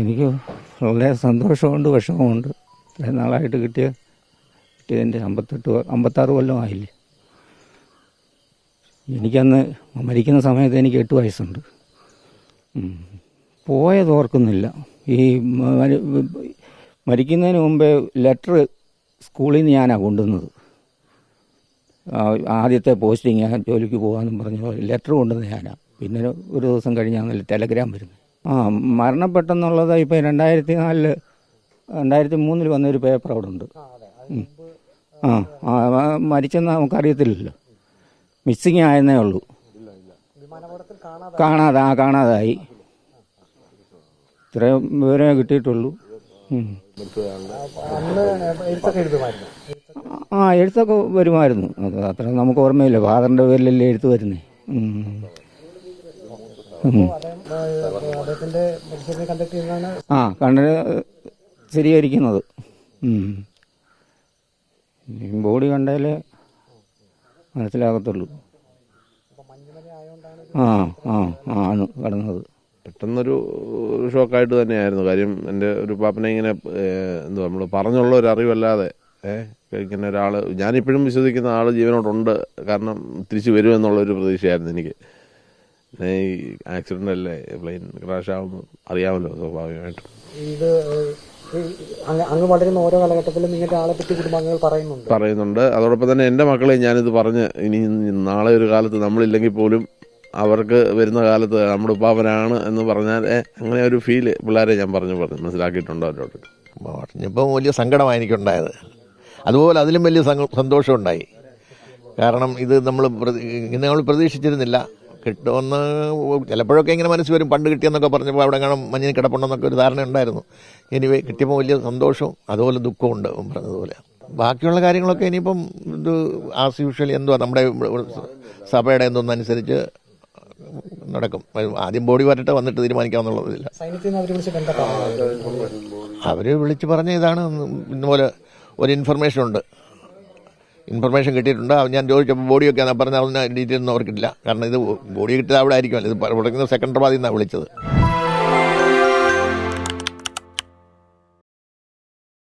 എനിക്ക് വളരെ സന്തോഷമുണ്ട്, വിഷമമുണ്ട്. ഇത്രയും നാളായിട്ട് കിട്ടിയതിൻ്റെ 56 കൊല്ലം ആയില്ലേ. എനിക്കന്ന് മരിക്കുന്ന സമയത്ത് എനിക്ക് 8 വയസ്സുണ്ട്. പോയത് ഓർക്കുന്നില്ല. ഈ മരിക്കുന്നതിന് മുമ്പേ ലെറ്റർ സ്കൂളിൽ നിന്ന് ഞാനാണ് കൊണ്ടുവന്നത്. ആദ്യത്തെ പോസ്റ്റിങ് ജോലിക്ക് പോകാമെന്നും പറഞ്ഞു ലെറ്റർ കൊണ്ടുവന്നത് ഞാനാണ്. പിന്നെ ഒരു ദിവസം കഴിഞ്ഞാൽ ടെലഗ്രാം വരുന്നത്. മരണപ്പെട്ടെന്നുള്ളത് ഇപ്പോൾ 2003 വന്നൊരു പേപ്പർ അവിടെ ഉണ്ട്. മരിച്ചെന്ന് നമുക്കറിയത്തില്ലല്ലോ. മിസ്സിങ് ആയെന്നേ ഉള്ളൂ. കാണാതായി. ഇത്രയും വിവരമേ കിട്ടിയിട്ടുള്ളൂ. എഴുത്തൊക്കെ വരുമായിരുന്നു. അത് അത്ര നമുക്ക് ഓർമ്മയില്ല. ഫാദറിൻ്റെ പേരിലല്ലേ എഴുത്ത് വരുന്നേ. കണ്ണിന് സ്ഥിരീകരിക്കുന്നത്. ബോഡി കണ്ടാലേ മനസ്സിലാകത്തുള്ളൂ. ആണ് കടന്നത്. പെട്ടെന്നൊരു ഷോക്കായിട്ട് തന്നെയായിരുന്നു. കാര്യം എൻ്റെ ഒരു പാപ്പനെ ഇങ്ങനെ നമ്മൾ പറഞ്ഞുള്ള ഒരു അറിവല്ലാതെ ഇങ്ങനെ ഒരാൾ, ഞാനിപ്പോഴും വിശ്വസിക്കുന്ന ആൾ ജീവനോടുണ്ട്. കാരണം തിരിച്ചു വരുമെന്നുള്ളൊരു പ്രതീക്ഷയായിരുന്നു എനിക്ക്. പിന്നെ ഈ ആക്സിഡൻ്റ് അല്ലേ, പ്ലെയിൻ ക്രാഷ് ആവുമ്പോൾ അറിയാമല്ലോ സ്വാഭാവികമായിട്ടും. ഇത് അങ്ങ് വളരുന്ന ഓരോ കാലഘട്ടത്തിലും ഇങ്ങനത്തെ ആളെ പറ്റി കുടുംബാംഗങ്ങൾ പറയുന്നുണ്ട്. അതോടൊപ്പം തന്നെ എൻ്റെ മക്കളെ ഞാനിത് പറഞ്ഞ്, ഇനി നാളെ ഒരു കാലത്ത് നമ്മളില്ലെങ്കിൽ പോലും അവർക്ക് വരുന്ന കാലത്ത് നമ്മുടെ ഉപ്പാപ്പനാണ് എന്ന് പറഞ്ഞാൽ അങ്ങനെ ഒരു ഫീല് പിള്ളേരെ ഞാൻ പറഞ്ഞു മനസ്സിലാക്കിയിട്ടുണ്ട് അവരോട്. പറഞ്ഞപ്പോൾ വലിയ സങ്കടമാണ് എനിക്കുണ്ടായത്. അതുപോലെ അതിലും വലിയ സന്തോഷമുണ്ടായി. കാരണം ഇത് നമ്മൾ പ്രതീക്ഷിച്ചിരുന്നില്ല. കിട്ടുമെന്ന് ചിലപ്പോഴൊക്കെ ഇങ്ങനെ മനസ്സ് വരും. പണ്ട് കിട്ടിയെന്നൊക്കെ പറഞ്ഞപ്പോൾ അവിടെ കാണാൻ മഞ്ഞിന് കിടപ്പുണ്ടെന്നൊക്കെ ഒരു ധാരണ ഉണ്ടായിരുന്നു. എനിവേ കിട്ടിയപ്പോൾ വലിയ സന്തോഷവും അതുപോലെ ദുഃഖവും ഉണ്ട് പറഞ്ഞതുപോലെ. ബാക്കിയുള്ള കാര്യങ്ങളൊക്കെ ഇനിയിപ്പം ഇത് ആസ് യൂഷ്വലി എന്തുവാ നമ്മുടെ സഭയുടെ എന്തോന്നനുസരിച്ച് നടക്കും. ആദ്യം ബോഡി വരട്ടെ, വന്നിട്ട് തീരുമാനിക്കാമെന്നുള്ളതില്ല. അവർ വിളിച്ച് പറഞ്ഞ ഇതാണ്, ഇതുപോലെ ഒരു ഇൻഫർമേഷൻ കിട്ടിയിട്ടുണ്ട്. ഞാൻ ചോദിച്ചപ്പോൾ ബോഡിയൊക്കെ പറഞ്ഞാൽ അതിന് ഡീറ്റെയിൽ ഒന്നും അവർക്കില്ല. കാരണം ഇത് ബോഡി കിട്ടിയത് അവിടെ ആയിരിക്കുമല്ലോ. ഇത് സെക്കൻഡറാബാദിൽ നിന്നാണ് വിളിച്ചത്.